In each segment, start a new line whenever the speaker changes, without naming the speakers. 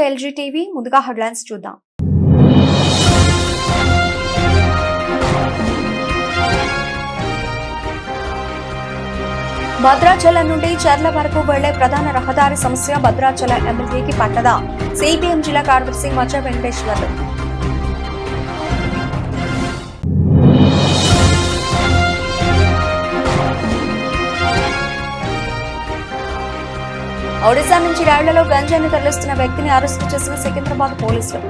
LG TV ముందుగా headlines చూద్దాం. భద్రాచలం నుండి చర్ల వరకు వెళ్లే ప్రధాన రహదారి సమస్య భద్రాచలం ఎమ్మెల్యేకి పట్టదా? సిపిఎం జిల్లా కార్యదర్శి మచ్చ వెంకటేశ్వర్లు. ఒడిశా నుంచి రైళ్లలో గంజాయిని తరలిస్తున్న వ్యక్తిని అరెస్టు చేసిన సికింద్రాబాద్ పోలీసులు.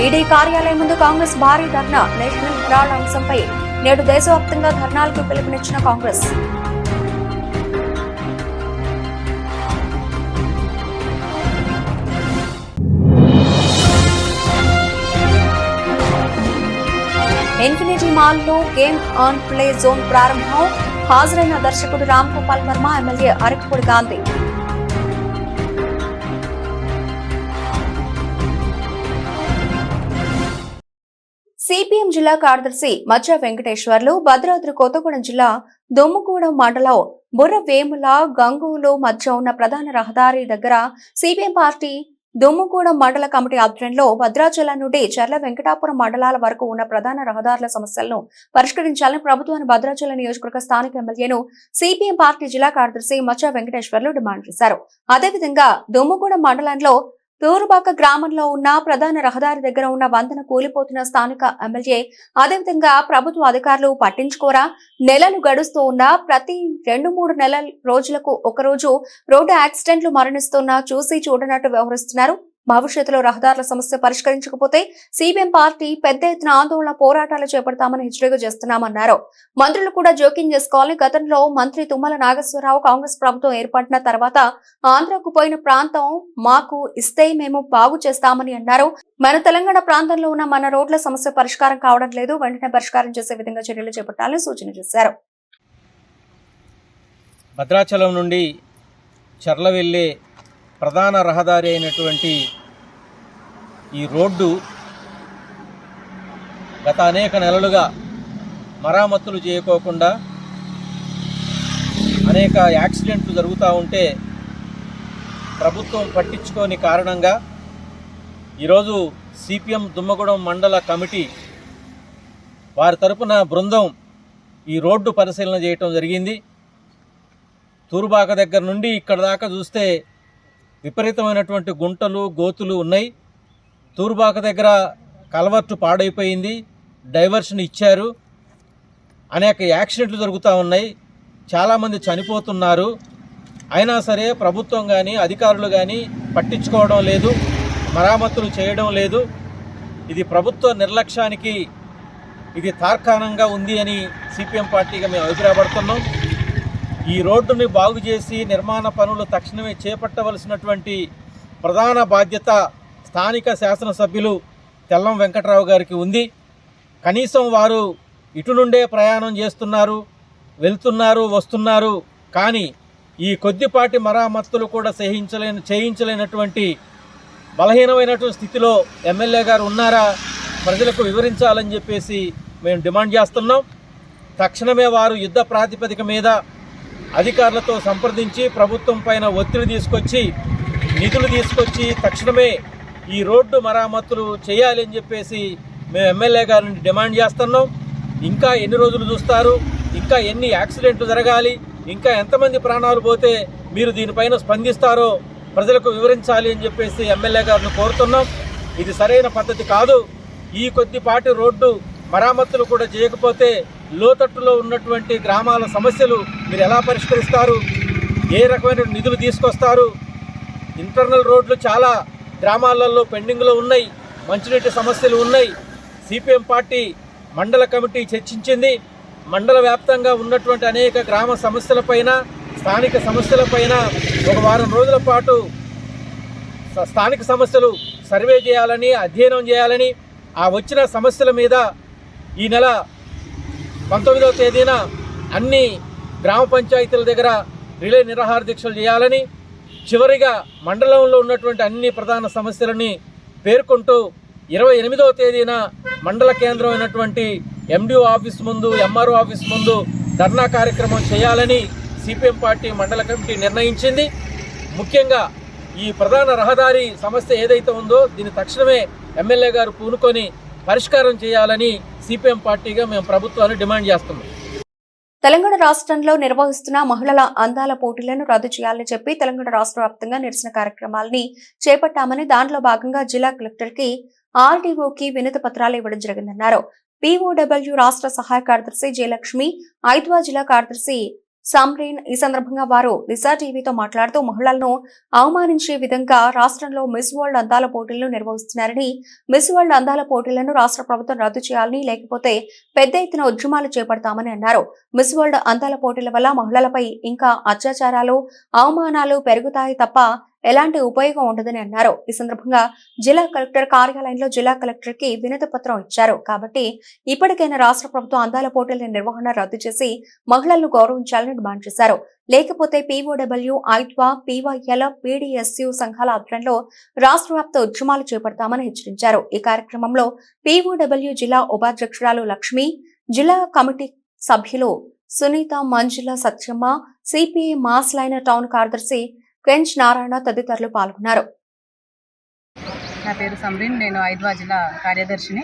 ఈడీ కార్యాలయం ముందు కాంగ్రెస్ భారీ ధర్నా. నేషనల్ హెరాల్డ్ అంశంపై నేడు దేశవ్యాప్తంగా ధర్నాలకు పిలుపునిచ్చిన కాంగ్రెస్. ఇన్ఫినిటీ మాల్ లో గేమ్ ఆన్ ప్లే జోన్ ప్రారంభం. హాజరైన దర్శకుడు రామ్ గోపాల్ వర్మ, ఎమ్మెల్యే అరకపూడి గాంధీ. సిపిఎం జిల్లా కార్యదర్శి మచ్చ వెంకటేశ్వర్లు భద్రాద్రి కొత్తగూడెం జిల్లా దుమ్ముగూడెం మండలం బుర్రవేముల గంగూలు మధ్య ఉన్న ప్రధాన రహదారి దగ్గర సిపిఎం పార్టీ దుమ్ముగూడెం మండల కమిటీ ఆధ్వర్యంలో భద్రాచలం నుండి చర్ల వెంకటాపురం మండలాల వరకు ఉన్న ప్రధాన రహదారుల సమస్యలను పరిష్కరించాలని ప్రభుత్వాన్ని భద్రాచలం నియోజకవర్గ స్థానిక ఎమ్మెల్యేను సిపిఎం పార్టీ జిల్లా కార్యదర్శి మచ్చ వెంకటేశ్వర్లు డిమాండ్ చేశారు. అదేవిధంగా దుమ్ముగూడెం మండలంలో తూరుబాక గ్రామంలో ఉన్న ప్రధాన రహదారి దగ్గర ఉన్న వంతెన కూలిపోతున్న స్థానిక ఎమ్మెల్యే అదేవిధంగా ప్రభుత్వ అధికారులు పట్టించుకోరా? నెలలు గడుస్తూ ఉన్నా ప్రతి 2-3 రోజులకు ఒకరోజు రోడ్డు యాక్సిడెంట్లు మరణిస్తున్నా చూసి చూడనట్టు వ్యవహరిస్తున్నారు. భవిష్యత్తులో రహదారుల సమస్య పరిష్కరించకపోతే సిపిఎం పార్టీ పెద్ద ఎత్తున ఆందోళన పోరాటాలు చేపడతామని హెచ్చరిక చేస్తున్నామన్నారు. మంత్రులు కూడా జోక్యం చేసుకోవాలని. గతంలో మంత్రి తుమ్మల నాగేశ్వరరావు కాంగ్రెస్ ప్రభుత్వం ఏర్పడిన తర్వాత ఆంధ్రకు పోయిన ప్రాంతం మాకు ఇస్తే మేము బాగు చేస్తామని అన్నారు. మన తెలంగాణ ప్రాంతంలో ఉన్న మన రోడ్ల సమస్య పరిష్కారం కావడం లేదు. వెంటనే పరిష్కారం చేసే విధంగా చర్యలు చేపట్టాలని సూచన చేశారు.
భద్రాచలం నుండి చర్ల వెళ్లే ప్రధాన రహదారి అయినటువంటి ఈ రోడ్డు గత అనేక నెలలుగా మరామతులు చేయకోకుండా అనేక యాక్సిడెంట్లు జరుగుతూ ఉంటే ప్రభుత్వం పట్టించుకోని కారణంగా ఈరోజు సిపిఎం దుమ్మగూడెం మండల కమిటీ వారి తరపున బృందం ఈ రోడ్డు పరిశీలన చేయటం జరిగింది. తూరుబాక దగ్గర నుండి ఇక్కడ దాకా చూస్తే విపరీతమైనటువంటి గుంటలు గోతులు ఉన్నాయి. తూరుబాక దగ్గర కల్వర్టు పాడైపోయింది, డైవర్షన్ ఇచ్చారు, అనేక యాక్సిడెంట్లు జరుగుతూ ఉన్నాయి, చాలామంది చనిపోతున్నారు. అయినా సరే ప్రభుత్వం కానీ అధికారులు కానీ పట్టించుకోవడం లేదు, మరామతులు చేయడం లేదు. ఇది ప్రభుత్వ నిర్లక్ష్యానికి ఇది తార్కాణంగా ఉంది అని సిపిఎం పార్టీగా మేము అభిప్రాయపడుతున్నాం. ఈ రోడ్డుని బాగు చేసి నిర్మాణ పనులు తక్షణమే చేపట్టవలసినటువంటి ప్రధాన బాధ్యత స్థానిక శాసనసభ్యులు తెల్లం వెంకట్రావు గారికి ఉంది. కనీసం వారు ఇటు నుండే ప్రయాణం చేస్తున్నారు, వెళ్తున్నారు, వస్తున్నారు. కానీ ఈ కొద్దిపాటి మరామత్తులు కూడా చేయించలేనటువంటి బలహీనమైనటువంటి స్థితిలో ఎమ్మెల్యే గారు ఉన్నారా? ప్రజలకు వివరించాలని చెప్పేసి మేము డిమాండ్ చేస్తున్నాం. తక్షణమే వారు యుద్ధ ప్రాతిపదిక మీద అధికారులతో సంప్రదించి ప్రభుత్వం పైన ఒత్తిడి తీసుకొచ్చి నిధులు తీసుకొచ్చి తక్షణమే ఈ రోడ్డు మరామతులు చేయాలి అని చెప్పేసి మేము ఎమ్మెల్యే గారిని డిమాండ్ చేస్తున్నాం. ఇంకా ఎన్ని రోజులు చూస్తారు? ఇంకా ఎన్ని యాక్సిడెంట్లు జరగాలి? ఇంకా ఎంతమంది ప్రాణాలు పోతే మీరు దీనిపైన స్పందిస్తారో ప్రజలకు వివరించాలి అని చెప్పేసి ఎమ్మెల్యే గారిని కోరుతున్నాం. ఇది సరైన పద్ధతి కాదు. ఈ కొద్దిపాటి రోడ్డు మరామతులు కూడా చేయకపోతే లోతట్టులో ఉన్నటువంటి గ్రామాల సమస్యలు మీరు ఎలా పరిష్కరిస్తారు? ఏ రకమైన నిధులు తీసుకొస్తారు? ఇంటర్నల్ రోడ్లు చాలా గ్రామాలలో పెండింగ్లో ఉన్నాయి, మంచినీటి సమస్యలు ఉన్నాయి. సిపిఎం పార్టీ మండల కమిటీ చర్చించింది. మండల వ్యాప్తంగా ఉన్నటువంటి అనేక గ్రామ సమస్యలపైన, స్థానిక సమస్యలపైన ఒక వారం రోజుల పాటు స్థానిక సమస్యలు సర్వే చేయాలని, అధ్యయనం చేయాలని, ఆ వచ్చిన సమస్యల మీద ఈ నెల 19వ తేదీన అన్ని గ్రామ పంచాయతీల దగ్గర రిలే నిరాహార దీక్షలు చేయాలని, చివరిగా మండలంలో ఉన్నటువంటి అన్ని ప్రధాన సమస్యలని పేర్కొంటూ 28వ తేదీన మండల కేంద్రం అయినటువంటి ఎండిఓ ఆఫీస్ ముందు, ఎంఆర్ఓ ఆఫీస్ ముందు ధర్నా కార్యక్రమం చేయాలని సిపిఎం పార్టీ మండల కమిటీ నిర్ణయించింది. ముఖ్యంగా ఈ ప్రధాన రహదారి సమస్య ఏదైతే ఉందో దీన్ని తక్షణమే ఎమ్మెల్యే గారు పూనుకొని పరిష్కారం చేయాలని సిపిఎం పార్టీగా మేము ప్రభుత్వాన్ని డిమాండ్ చేస్తున్నాం.
తెలంగాణ రాష్ట్రంలో నిర్వహిస్తున్న మహిళల అందాల పోటీలను రద్దు చేయాలని చెప్పి తెలంగాణ రాష్ట్ర వ్యాప్తంగా నిరసన కార్యక్రమాలని చేపట్టామని, దాంట్లో భాగంగా జిల్లా కలెక్టర్ కి, ఆర్డీఓకి వినతి పత్రాలు ఇవ్వడం జరిగిందన్నారు. పీఓడబ్ల్యూ రాష్ట్ర సహాయ కార్యదర్శి జయలక్ష్మి, ఐద్వా జిల్లా కార్యదర్శి సమ్రీన్. ఈ సందర్భంగా వారు దిశా టీవీతో మాట్లాడుతూ మహిళలను అవమానించే విధంగా రాష్ట్రంలో మిస్ వరల్డ్ అందాల పోటీలను నిర్వహిస్తున్నారని, మిస్ వరల్డ్ అందాల పోటీలను రాష్ట్ర ప్రభుత్వం రద్దు చేయాలని, లేకపోతే పెద్ద ఎత్తున ఉద్యమాలు చేపడతామని అన్నారు. మిస్ వరల్డ్ అందాల పోటీల వల్ల మహిళలపై ఇంకా అత్యాచారాలు, అవమానాలు పెరుగుతాయి తప్ప ఎలాంటి ఉపయోగం ఉండదని అన్నారు. ఈ సందర్భంగా జిల్లా కలెక్టర్ కార్యాలయంలో జిల్లా కలెక్టర్ కి వినతి పత్రం ఇచ్చారు. కాబట్టి ఇప్పటికైనా రాష్ట్ర ప్రభుత్వం అందాల పోటీల నిర్వహణ రద్దు చేసి మహిళలను గౌరవించాలని డిమాండ్ చేశారు. లేకపోతే పీఓడబ్ల్యూ, ఐద్వా, పీవైఎల్, పీడీఎస్యు సంఘాల ఆధ్వర్యంలో రాష్ట్ర వ్యాప్త ఉద్యమాలు చేపడతామని హెచ్చరించారు. ఈ కార్యక్రమంలో పీఓడబ్ల్యూ జిల్లా ఉపాధ్యక్షురాలు లక్ష్మి, జిల్లా కమిటీ సభ్యులు సునీత, మంజుల, సత్యమ్మ, సిపిఐ మాస్లైన టౌన్ కార్యదర్శి కెంచ్ నారాయణ తదితరులు పాల్గొన్నారు.
నా పేరు సమ్రీన్, నేను ఐద్వా జిల్లా కార్యదర్శిని.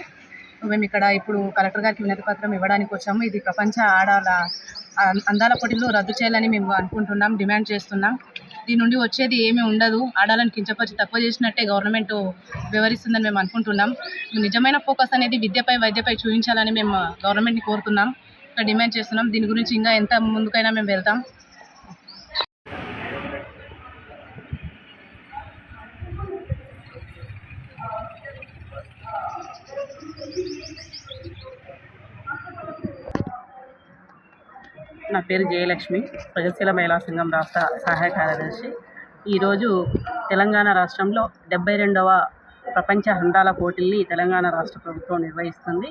మేము ఇక్కడ ఇప్పుడు కలెక్టర్ గారికి వినతి పత్రం ఇవ్వడానికి వచ్చాము. ఇది ప్రపంచ ఆడాల అందాల పోటీలు రద్దు చేయాలని మేము అనుకుంటున్నాం, డిమాండ్ చేస్తున్నాం. దీని నుండి వచ్చేది ఏమీ ఉండదు. ఆడాలను కించపరిచి తక్కువ చేసినట్టే గవర్నమెంట్ వివరిస్తుందని మేము అనుకుంటున్నాం. నిజమైన ఫోకస్ అనేది విద్యపై, వైద్యపై చూపించాలని మేము గవర్నమెంట్ని కోరుతున్నాం, ఇక్కడ డిమాండ్ చేస్తున్నాం. దీని గురించి ఇంకా ఎంత ముందుకైనా మేము వెళ్తాం. నా పేరు జయలక్ష్మి, ప్రగతిశీల మహిళా సంఘం రాష్ట్ర సహాయ కార్యదర్శి. ఈరోజు తెలంగాణ రాష్ట్రంలో 72వ ప్రపంచ అందాల పోటీల్ని తెలంగాణ రాష్ట్ర ప్రభుత్వం నిర్వహిస్తుంది.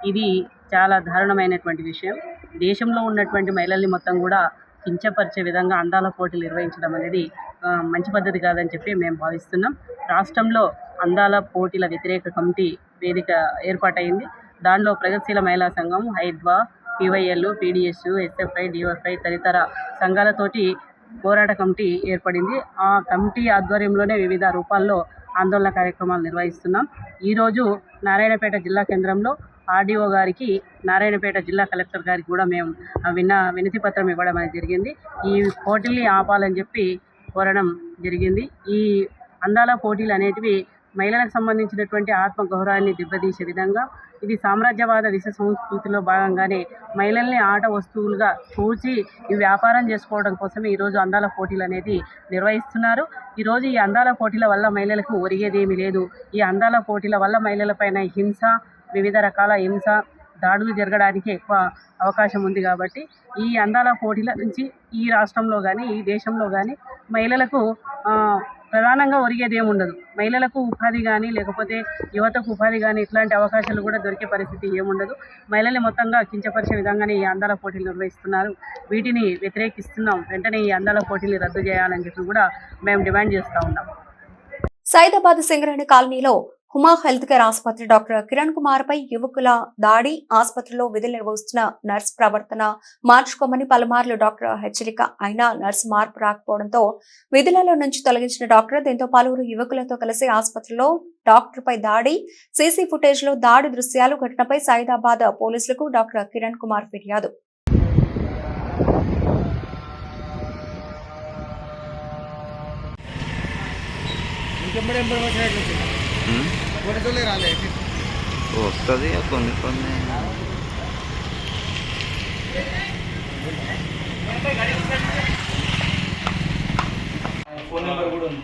ఇది చాలా దారుణమైనటువంటి విషయం. దేశంలో ఉన్నటువంటి మహిళల్ని మొత్తం కూడా కించపరిచే విధంగా అందాల పోటీలు నిర్వహించడం అనేది మంచి పద్ధతి కాదని చెప్పి మేము భావిస్తున్నాం. రాష్ట్రంలో అందాల పోటీల వ్యతిరేక కమిటీ వేదిక ఏర్పాటైంది. దానిలో ప్రగతిశీల మహిళా సంఘం, ఐద్వా, పీవైఎల్, పీడీఎస్యు, ఎస్ఎఫ్ఐ, డిఎఫ్ఐ తదితర సంఘాలతోటి పోరాట కమిటీ ఏర్పడింది. ఆ కమిటీ ఆధ్వర్యంలోనే వివిధ రూపాల్లో ఆందోళన కార్యక్రమాలు నిర్వహిస్తున్నాం. ఈరోజు నారాయణపేట జిల్లా కేంద్రంలో ఆర్డీఓ గారికి, నారాయణపేట జిల్లా కలెక్టర్ గారికి కూడా మేము వినతి పత్రం ఇవ్వడం అనేది జరిగింది. ఈ పోటీల్ని ఆపాలని చెప్పి కోరడం జరిగింది. ఈ అందాల పోటీలు అనేటివి మహిళలకు సంబంధించినటువంటి ఆత్మగౌరవాన్ని దెబ్బతీసే విధంగా, ఇది సామ్రాజ్యవాద విష సంస్కృతిలో భాగంగానే మహిళల్ని ఆట వస్తువులుగా చూచి ఈ వ్యాపారం చేసుకోవడం కోసమే ఈరోజు అందాల పోటీలు అనేది నిర్వహిస్తున్నారు. ఈరోజు ఈ అందాల పోటీల వల్ల మహిళలకు ఒరిగేదేమీ లేదు. ఈ అందాల పోటీల వల్ల మహిళలపైన హింస, వివిధ రకాల హింస, దాడులు జరగడానికి ఎక్కువ అవకాశం ఉంది. కాబట్టి ఈ అందాల పోటీల నుంచి ఈ రాష్ట్రంలో కానీ, ఈ దేశంలో కానీ మహిళలకు ప్రధానంగా ఒరిగేది ఏముండదు. మహిళలకు ఉపాధి కానీ, లేకపోతే యువతకు ఉపాధి కానీ ఇట్లాంటి అవకాశాలు కూడా దొరికే పరిస్థితి ఏముండదు. మహిళల్ని మొత్తంగా కించపరిచే విధంగానే ఈ అందాల పోటీలు నిర్వహిస్తున్నారు. వీటిని వ్యతిరేకిస్తున్నాం. వెంటనే ఈ అందాల పోటీలు రద్దు చేయాలని చెప్పి కూడా మేము డిమాండ్ చేస్తూ ఉన్నాం.
సైదాబాద్ సింగరేణి కాలనీలో హుమా హెల్త్ కేర్ ఆసుపత్రి డాక్టర్ కిరణ్ కుమార్ పై యువకుల దాడి, ఆసుపత్రిలో విధులు నిర్వహిస్తున్న నర్స్ ప్రవర్తన మార్చుకోమని పలుమార్లు డాక్టర్ హెచ్చరిక అయినా నర్స్ మార్పు రాకపోవడంతో విధులలో నుంచి తొలగించిన డాక్టర్, దీంతో పలువురు యువకులతో కలిసి ఆసుపత్రిలో డాక్టర్ పై దాడి, సీసీ ఫుటేజ్ లో దాడి దృశ్యాలు. ఘటనపై సైదాబాద్ పోలీసులకు డాక్టర్ కిరణ్ కుమార్ ఫిర్యాదు.
వస్తుంది కొన్ని కొన్ని.
ఫోన్ నెంబర్ కూడా ఉంది.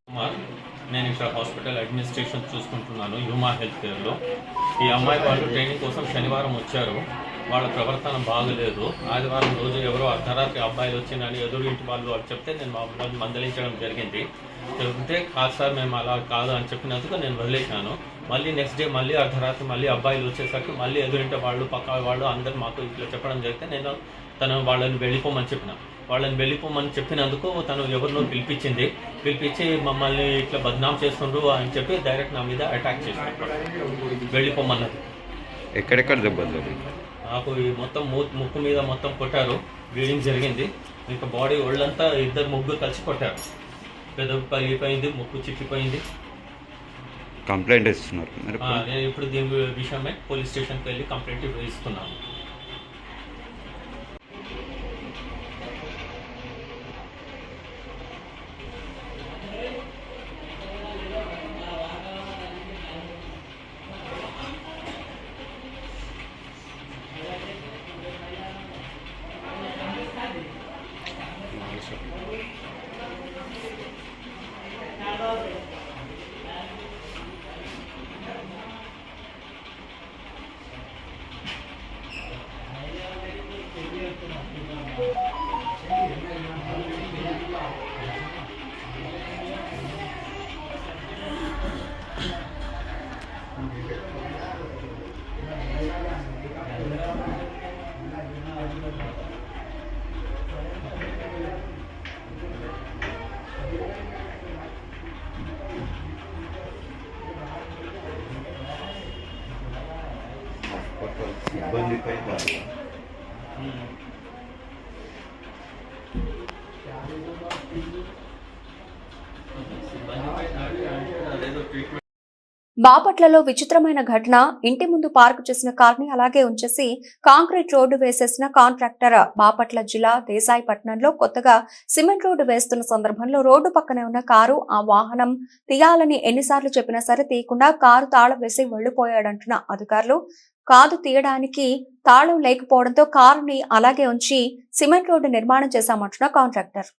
కుమార్, నేను ఇక్కడ హాస్పిటల్ అడ్మినిస్ట్రేషన్ చూసుకుంటున్నాను హ్యూమా హెల్త్ కేర్లో. ఈ అమ్మాయి వాళ్ళు ట్రైనింగ్ కోసం శనివారం వచ్చారు. వాళ్ళ ప్రవర్తన బాగలేదు. ఆదివారం రోజు ఎవరో అర్ధరాత్రి అబ్బాయిలు వచ్చిందని ఎదురు ఇంటి వాళ్ళు చెప్తే నేను మా మందలించడం జరిగింది. చెప్తే కాదు సార్ మేము అలా కాదు అని చెప్పినందుకు నేను వదిలేసాను. మళ్ళీ నెక్స్ట్ డే మళ్ళీ అర్ధరాత్రి మళ్ళీ అబ్బాయిలు వచ్చేసరికి మళ్ళీ ఎదురింటి వాళ్ళు పక్క వాళ్ళు అందరు మాకు ఇట్లా చెప్పడం జరిగితే నేను వాళ్ళని వెళ్ళిపోమని చెప్పిన. వాళ్ళని వెళ్ళిపోమని చెప్పినందుకు తను ఎవరినో పిలిపించి మమ్మల్ని ఇట్లా బద్నాం చేస్తుండ్రు అని చెప్పి డైరెక్ట్ నా మీద అటాక్ చేస్తున్నారు. వెళ్ళిపోమన్నది.
ఎక్కడెక్కడ దెబ్బలు?
నాకు ఈ మొత్తం ముక్కు మీద మొత్తం కొట్టారు, బ్లీడింగ్ జరిగింది. ఇంకా బాడీ ఒళ్ళంతా ముగ్గురు కలిసి కొట్టారు. పెదవి పగిలిపోయింది, ముక్కు చిక్కిపోయింది.
కంప్లైంట్ ఇస్తున్నారు?
నేను ఇప్పుడు దీని విషయమై పోలీస్ స్టేషన్కి వెళ్ళి కంప్లైంట్ ఇస్తున్నాను.
ఇబ్బందిపై
బాపట్లలో విచిత్రమైన ఘటన. ఇంటి ముందు పార్కు చేసిన కార్ని అలాగే ఉంచేసి కాంక్రీట్ రోడ్డు వేసేసిన కాంట్రాక్టర్. బాపట్ల జిల్లా దేశాయిపట్నంలో కొత్తగా సిమెంట్ రోడ్డు వేస్తున్న సందర్భంలో రోడ్డు పక్కనే ఉన్న కారు ఆ వాహనం తీయాలని ఎన్నిసార్లు చెప్పినా సరే తీయకుండా కారు తాళం వేసి వెళ్లిపోయాడంటున్న అధికారులు. కాదు తీయడానికి తాళం లేకపోవడంతో కారుని అలాగే ఉంచి సిమెంట్ రోడ్డు నిర్మాణం చేశామంటున్న కాంట్రాక్టర్.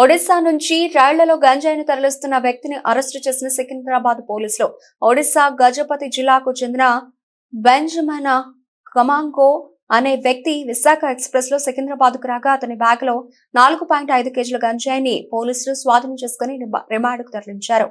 ఒడిశా నుంచి రైళ్లలో గంజాయిని తరలిస్తున్న వ్యక్తిని అరెస్టు చేసిన సికింద్రాబాద్ పోలీసులు. ఒడిశా గజపతి జిల్లాకు చెందిన బెంజమిన్ కమాంగో అనే వ్యక్తి విశాఖ ఎక్స్ప్రెస్ లో సికింద్రాబాద్ కు రాగా అతని బ్యాగ్ లో 4.5 కేజీల గంజాయిని పోలీసులు స్వాధీనం చేసుకుని రిమాండ్ కు తరలించారు.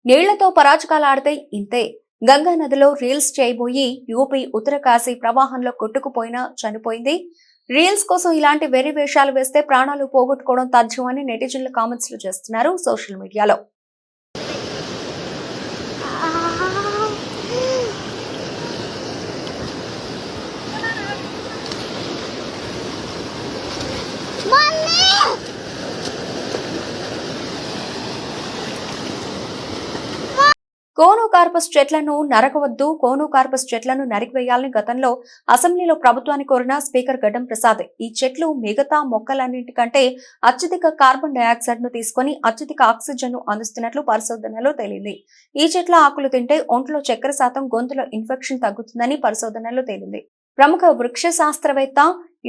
నీళ్లతో పరాచకాలాడితే ఇంతే. గంగా నదిలో రీల్స్ చేయబోయి యూపీ ఉత్తరకాశీ ప్రవాహంలో కొట్టుకుపోయినా చనిపోయింది. రీల్స్ కోసం ఇలాంటి వెర్రి వేషాలు వేస్తే ప్రాణాలు పోగొట్టుకోవడం తథ్యమని నెటిజన్లు కామెంట్స్ చేస్తున్నారు సోషల్ మీడియాలో. కోనోకార్పస్ చెట్లను నరకవద్దు, కోనోకార్పస్ చెట్లను నరికివేయాలని గతంలో అసెంబ్లీలో ప్రభుత్వాన్ని కోరిన స్పీకర్ గడ్డం ప్రసాద్. ఈ చెట్లు మిగతా మొక్కలన్నింటికంటే అత్యధిక కార్బన్ డయాక్సైడ్ ను తీసుకుని అత్యధిక ఆక్సిజన్ ను అందిస్తున్నట్లు పరిశోధనలో తేలింది. ఈ చెట్ల ఆకులు తింటే ఒంట్లో చక్కెర శాతం, గొంతులో ఇన్ఫెక్షన్ తగ్గుతుందని పరిశోధనలో తేలింది. ప్రముఖ వృక్ష శాస్త్రవేత్త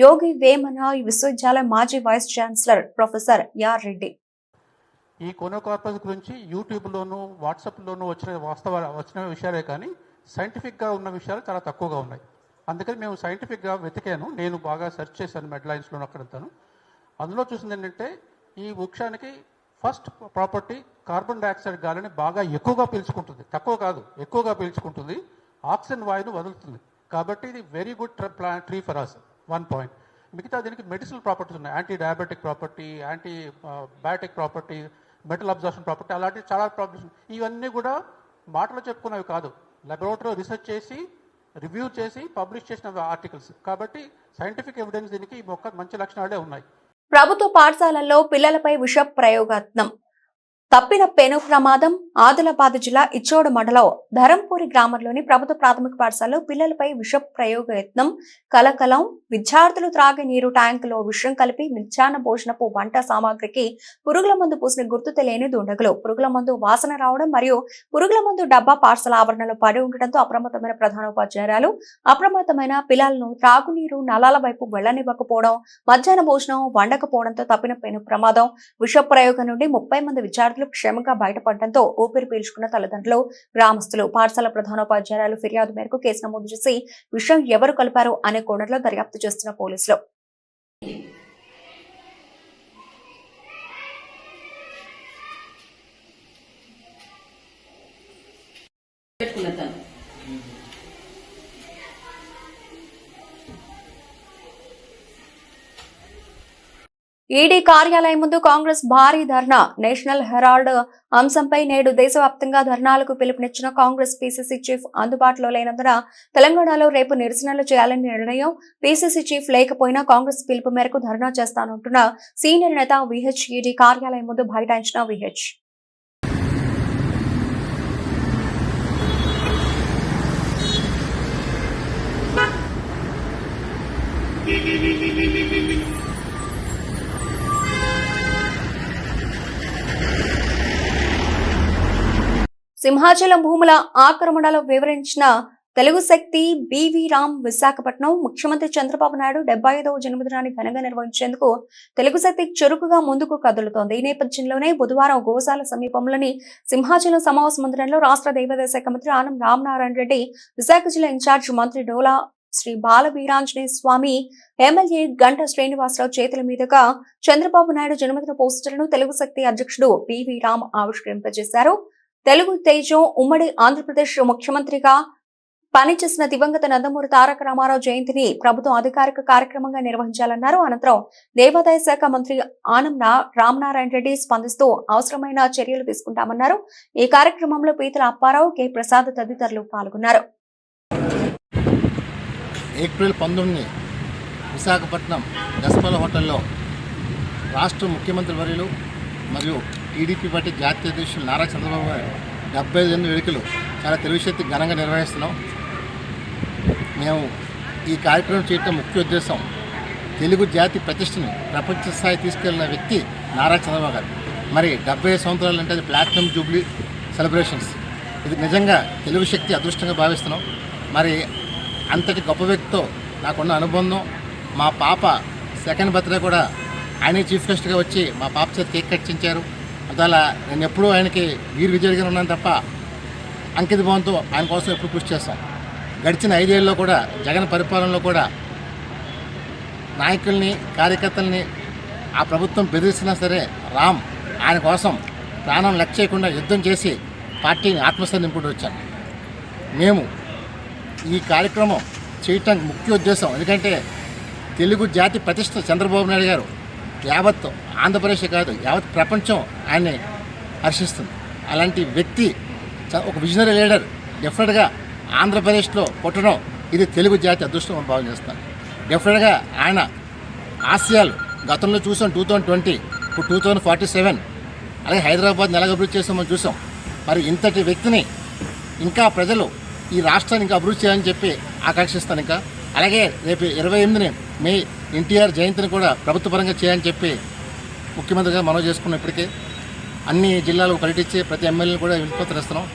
యోగి వేమన విశ్వవిద్యాలయం మాజీ vice chancellor professor R Reddy.
ఈ కోనోకార్పస్ గురించి యూట్యూబ్లోను వాట్సాప్లోనూ వచ్చిన విషయాలే కానీ సైంటిఫిక్గా ఉన్న విషయాలు చాలా తక్కువగా ఉన్నాయి. అందుకని మేము సైంటిఫిక్గా వెతికాను. నేను బాగా సెర్చ్ చేశాను మెడ్లైన్స్లోను అక్కడంతాను. అందులో చూసింది ఏంటంటే ఈ వృక్షానికి ఫస్ట్ ప్రాపర్టీ కార్బన్ డయాక్సైడ్ గాలిని బాగా ఎక్కువగా పీల్చుకుంటుంది. తక్కువ కాదు, ఎక్కువగా పీల్చుకుంటుంది. ఆక్సిజన్ వాయువును వదులుతుంది. కాబట్టి ఇది very good tree for us. 1 point. మిగతా దీనికి మెడిసినల్ ప్రాపర్టీస్ ఉన్నాయి. Antidiabetic property, antibiotic property, metal absorption property, అలాంటి చాలా ప్రాపర్టీస్. ఇవన్నీ కూడా మాటలు చెప్పుకున్నవి కాదు, లాబొరేటరీలో రీసెర్చ్ చేసి రివ్యూ చేసి పబ్లిష్ చేసిన ఆర్టికల్స్. కాబట్టి సైంటిఫిక్ ఎవిడెన్స్ దీనికి ఈ మొక్క మంచి లక్షణాలే ఉన్నాయి.
ప్రభుత్వ పాఠశాలల్లో పిల్లలపై విష ప్రయోగాత్నం. తప్పిన పెను ప్రమాదం. ఆదిలాబాద్ జిల్లా ఇచ్చోడ మండలం ధరంపూరి గ్రామంలోని ప్రభుత్వ ప్రాథమిక పాఠశాలలో పిల్లలపై విష ప్రయోగ యత్నం కలకలం. విద్యార్థులు త్రాగే నీరు ట్యాంకులో విషం కలిపి మధ్యాహ్న భోజనపు వంట సామాగ్రికి పురుగుల మందు పూసిన గుర్తు తెలియని దుండగులు. పురుగుల మందు వాసన రావడం మరియు పురుగుల మందు డబ్బా పాఠశాల ఆవరణలో పడి ఉండటంతో అప్రమత్తమైన ప్రధానోపాధ్యాయురాలు అప్రమత్తమైన పిల్లలను త్రాగునీరు నలాల వైపు వెళ్లనివ్వకపోవడం, మధ్యాహ్న భోజనం వండకపోవడంతో తప్పిన పెను ప్రమాదం. విష ప్రయోగం నుండి 30 మంది విద్యార్థులు క్షేమంగా బయటపడడంతో ఊపిరి పీల్చుకున్న తల్లిదండ్రులు, గ్రామస్తులు. పాఠశాల ప్రధానోపాధ్యాయురాలు ఫిర్యాదు మేరకు కేసు నమోదు చేసి విషయం ఎవరు కలిపారు అనే కోణంలో దర్యాప్తు చేస్తున్న పోలీసులు. ఈడీ కార్యాలయం ముందు కాంగ్రెస్ భారీ ధర్నా. నేషనల్ హెరాల్డ్ అంశంపై నేడు దేశవ్యాప్తంగా ధర్నాలకు పిలుపునిచ్చిన కాంగ్రెస్ పీసీసీ చీఫ్ అందుబాటులో లేనందున తెలంగాణలో రేపు నిరసనలు చేయాలని నిర్ణయం. పీసీసీ చీఫ్ లేకపోయినా కాంగ్రెస్ పిలుపు మేరకు ధర్నా చేస్తానంటున్న సీనియర్ నేత విహెచ్ ఈడీ కార్యాలయం ముందు బైఠాయించిన విహెచ్. సింహాచలం భూముల ఆక్రమణలో వివరించిన తెలుగు శక్తి బివి రామ్. విశాఖపట్నం ముఖ్యమంత్రి చంద్రబాబు నాయుడు 75వ జన్మదినాన్ని ఘనంగా నిర్వహించేందుకు తెలుగు శక్తి చురుకుగా ముందుకు కదులుతోంది. ఈ నేపథ్యంలోనే బుధవారం గోశాల సమీపంలోని సింహాచలం సమావేశ మందిరంలో రాష్ట్ర దేవాదాయ శాఖ మంత్రి ఆనం రామనారాయణ రెడ్డి, విశాఖ జిల్లా ఇన్ఛార్జ్ మంత్రి డోలా శ్రీ బాలవీరాంజనేయ స్వామి, ఎమ్మెల్యే గంట శ్రీనివాసరావు చేతుల మీదుగా చంద్రబాబు నాయుడు జన్మదిన పోస్టర్లను తెలుగు శక్తి అధ్యక్షుడు బివి రామ్ ఆవిష్కరింపజేశారు. తెలుగు తేజం ఉమ్మడి ఆంధ్రప్రదేశ్ ముఖ్యమంత్రిగా పనిచేసిన దివంగత నందమూరి తారక రామారావు జయంతిని ప్రభుత్వం అధికారిక కార్యక్రమంగా నిర్వహించాలన్నారు. అనంతరం దేవాదాయ శాఖ మంత్రి ఆనం రామనారాయణ రెడ్డి స్పందిస్తూ అవసరమైన చర్యలు తీసుకుంటామన్నారు. ఈ కార్యక్రమంలో పీతల అప్పారావు, కె ప్రసాద్ తదితరులు పాల్గొన్నారు.
ఏప్రిల్ 19 విశాఖపట్నం దస్పల హోటల్లో రాష్ట్ర ముఖ్యమంత్రి వర్యులు మరియు టీడీపీ పార్టీ జాతీయ అధ్యక్షులు నారా చంద్రబాబు గారు 75 వేడుకలు చాలా తెలుగు శక్తి ఘనంగా నిర్వహిస్తున్నాం. మేము ఈ కార్యక్రమం చేయడం ముఖ్య ఉద్దేశం తెలుగు జాతి ప్రతిష్టని ప్రపంచ స్థాయి తీసుకెళ్లిన వ్యక్తి నారా చంద్రబాబు గారు. మరి 75 సంవత్సరాలు అంటే అది ప్లాటినం జూబ్లీ సెలబ్రేషన్స్. ఇది నిజంగా తెలుగు శక్తి అదృష్టంగా భావిస్తున్నాం. మరి అంతటి గొప్ప వ్యక్తితో నాకున్న అనుబంధం, మా పాప సెకండ్ బర్త్డే కూడా ఆయనే చీఫ్ గెస్ట్గా వచ్చి మా పాప చేత కేక్ కట్టించారు. అందువల్ల నేను ఎప్పుడూ ఆయనకి వీరు విజయుడిగా ఉన్నాను తప్ప అంకిత భావంతో ఆయన కోసం ఎప్పుడు కృషి చేస్తాం. గడిచిన 5 ఏళ్ళలో కూడా జగన్ పరిపాలనలో కూడా నాయకుల్ని, కార్యకర్తల్ని ఆ ప్రభుత్వం బెదిరిస్తున్నా సరే రామ్ ఆయన కోసం ప్రాణం లెక్క చేయకుండా యుద్ధం చేసి పార్టీని ఆత్మస్థైర్యం నింపుకుంటూ వచ్చాను. మేము ఈ కార్యక్రమం చేయటానికి ముఖ్య ఉద్దేశం ఎందుకంటే తెలుగు జాతి ప్రతిష్ట చంద్రబాబు నాయుడు గారు యావత్ ఆంధ్రప్రదేశ్ కాదు యావత్ ప్రపంచం ఆయన్ని హర్షిస్తుంది. అలాంటి వ్యక్తి ఒక విజనరీ లీడర్ డెఫినెట్గా ఆంధ్రప్రదేశ్లో పుట్టడం ఇది తెలుగు జాతి అదృష్టం అని భావన చేస్తాను. డెఫినెట్గా ఆయన ఆశయాలు గతంలో చూసాం 2020, ఇప్పుడు 2047, అలాగే హైదరాబాద్ నెలగా అభివృద్ధి చేసామని చూసాం. మరి ఇంతటి వ్యక్తిని ఇంకా ప్రజలు ఈ రాష్ట్రాన్ని ఇంకా అభివృద్ధి చేయాలని చెప్పి ఆకాంక్షిస్తాను. ఇంకా అలాగే రేపు 28ని మే ఎన్టీఆర్ జయంతిని కూడా ప్రభుత్వ పరంగా చేయాలని చెప్పి ముఖ్యమంత్రిగా మనవి చేసుకున్నాం. ఇప్పటికే అన్ని జిల్లాలకు పర్యటించి ప్రతి ఎమ్మెల్యేని కూడా వినతిపత్రం.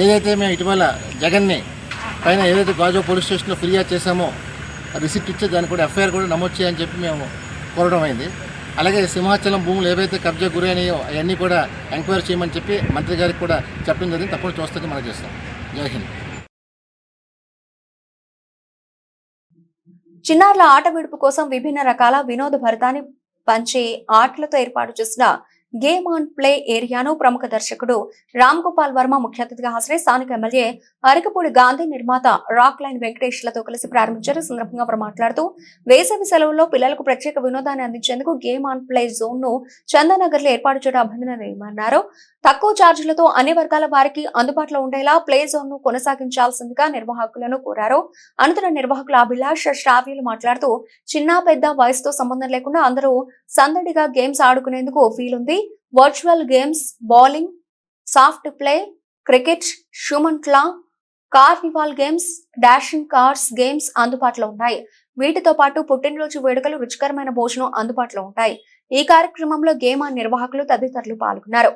ఏదైతే మేము ఇటీవల జగన్ని పైన ఏదైతే గాజు పోలీస్ స్టేషన్లో ఫిర్యాదు చేశామో రిసిప్ట్ ఇచ్చే దాన్ని కూడా ఎఫ్ఐఆర్ కూడా నమోదు చేయాలని చెప్పి మేము కోరడం అయింది. అలాగే సింహాచలం భూములు ఏవైతే కబ్జా గురైనాయో అవన్నీ కూడా ఎంక్వైరీ చేయమని చెప్పి మంత్రి గారికి కూడా చెప్పడం జరిగింది. తప్పకుండా చూస్తే మనం చేస్తాం. జై హింద్.
చిన్నారుల ఆట విడుపు కోసం విభిన్న రకాల వినోద భరితాన్ని పంచే ఆటలతో ఏర్పాటు చేసిన గేమ్ ఆన్ ప్లే ఏరియాను ప్రముఖ దర్శకుడు రామ్ గోపాల్ వర్మ ముఖ్య అతిథిగా హాజరై స్థానిక ఎమ్మెల్యే అరకపూడి గాంధీ నిర్మాత రాక్ లైన్ వెంకటేష్లతో కలిసి ప్రారంభించారు. ఈ సందర్భంగా వారు మాట్లాడుతూ వేసవి సెలవుల్లో పిల్లలకు ప్రత్యేక వినోదాన్ని అందించేందుకు గేమ్ ఆన్ ప్లే జోన్ ను చందానగర్ లో ఏర్పాటు చేయడం అభినందనీయమన్నారు. తక్కువ ఛార్జీలతో అన్ని వర్గాల వారికి అందుబాటులో ఉండేలా ప్లే జోన్ ను కొనసాగించాల్సిందిగా నిర్వాహకులను కోరారు. అనంతరం నిర్వాహకులు అభిలాష్ శ్రావ్యులు మాట్లాడుతూ చిన్న పెద్ద వయసుతో సంబంధం లేకుండా అందరూ సందడిగా గేమ్స్ ఆడుకునేందుకు వీలుంది. Virtual games, bowling, soft play, cricket, షూమన్ట్లా, carnival games, dashing cars games అందుబాటులో ఉన్నాయి. వీటితో పాటు పుట్టినరోజు వేడుకలు, రుచికరమైన భోజనం అందుబాటులో ఉంటాయి. ఈ కార్యక్రమంలో గేమ్ ఆన్ నిర్వాహకులు తదితరులు పాల్గొన్నారు.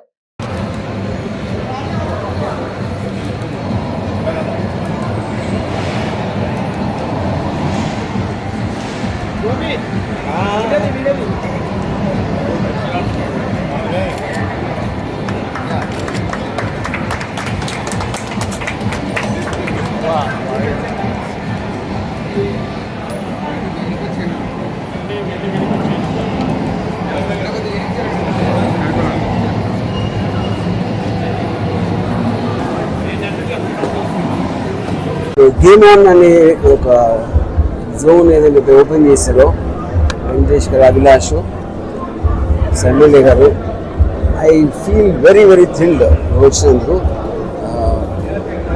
గేమ్ ఆన్ అనే ఒక జోన్ ఏదైతే ఓపెన్ చేశారో వెంకటేష్ గారు, అభిలాష్, ఎమ్మెల్యే గారు, I feel very very thrilled వచ్చినందుకు.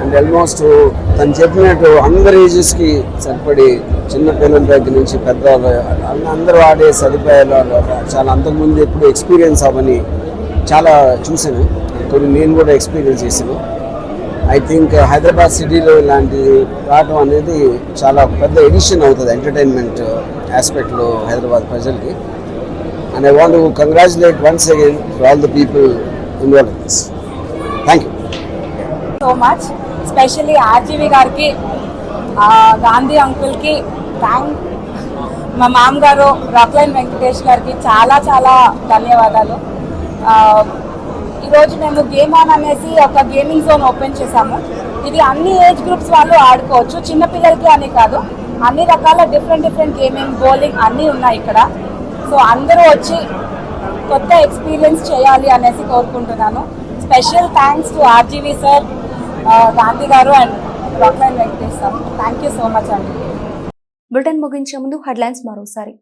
అండ్ ఆల్మోస్ట్ తను చెప్పినట్టు అందరి ఏజెస్కి సరిపడి చిన్న పిల్లల దగ్గర నుంచి పెద్దవాళ్ళు అందరూ ఆడే సదుపాయాలు చాలా అంతకుముందు ఎప్పుడు ఎక్స్పీరియన్స్ అవ్వని చాలా చూశాను. కొన్ని నేను కూడా ఎక్స్పీరియన్స్ చేశాను. ఐ థింక్ హైదరాబాద్ సిటీలో ఇలాంటి రావడం అనేది చాలా పెద్ద ఎడిషన్ అవుతుంది ఎంటర్టైన్మెంట్ ఆస్పెక్ట్లో హైదరాబాద్ ప్రజలకి. And I want to congratulate once again for all the people involve in this. Thank you
so much. Specially RGV గారికి, గాంధీ అంకుల్కి థ్యాంక్, మా మామగారు రాక్లైన్ వెంకటేష్ గారికి చాలా చాలా ధన్యవాదాలు. ఈరోజు మేము గేమ్ ఆన్ అనేసి ఒక గేమింగ్ జోన్ ఓపెన్ చేశాము. ఇది అన్ని ఏజ్ గ్రూప్స్ వాళ్ళు ఆడుకోవచ్చు, చిన్నపిల్లలకి అని కాదు, అన్ని రకాల డిఫరెంట్ గేమింగ్, బౌలింగ్ అన్నీ ఉన్నాయి ఇక్కడ. సో అందరూ వచ్చి కొత్త ఎక్స్పీరియన్స్ చేయాలి అనేసి కోరుకుంటున్నాను. Special thanks to RGV sir, Gandhi garu and Rockline Venkatesh sir. Thank you so much అండి.
బులెటిన్ ముగించే ముందు హెడ్లైన్స్ మరోసారి.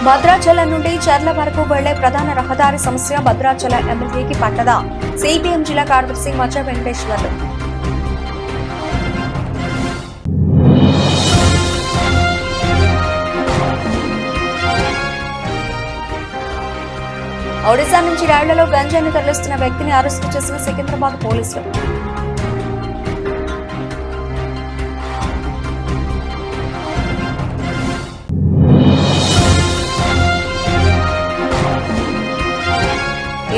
భద్రాచలం నుండి చర్ల వరకు వెళ్లే ప్రధాన రహదారి సమస్య భద్రాచల ఎమ్మెల్యేకి పట్టదా? సిపిఎం జిల్లా కార్యదర్శి మచ్చా వెంకటేశ్వర్లు. ఒడిశా నుంచి రైళ్లలో గంజాయిని తరలిస్తున్న వ్యక్తిని అరెస్టు చేసిన సికింద్రాబాద్ పోలీసులు.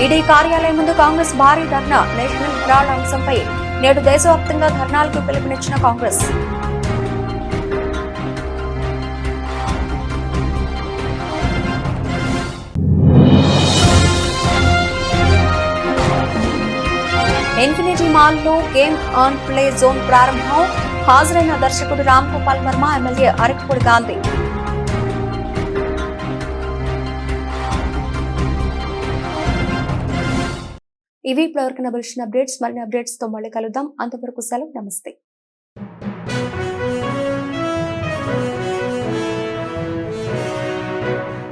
ఈడీ కార్యాలయం ముందు కాంగ్రెస్ భారీ ధర్నా. నేషనల్ హెరాల్డ్ అంశంపై నేడు దేశవ్యాప్తంగా ధర్నాలకు పిలుపునిచ్చిన కాంగ్రెస్. ఇన్ఫినిటీ మాల్ లో గేమ్ ఆన్ ప్లే జోన్ ప్రారంభం. హాజరైన దర్శకుడు రామ్ గోపాల్ వర్మ, ఎమ్మెల్యే అరకపూడి గాంధీ. ఇవి ఇప్పుడు ఎవరికైనా అప్డేట్స్. మరిన్ని అప్డేట్స్ తో మళ్ళీ కలుద్దాం. అంతవరకు సెలవు. నమస్తే.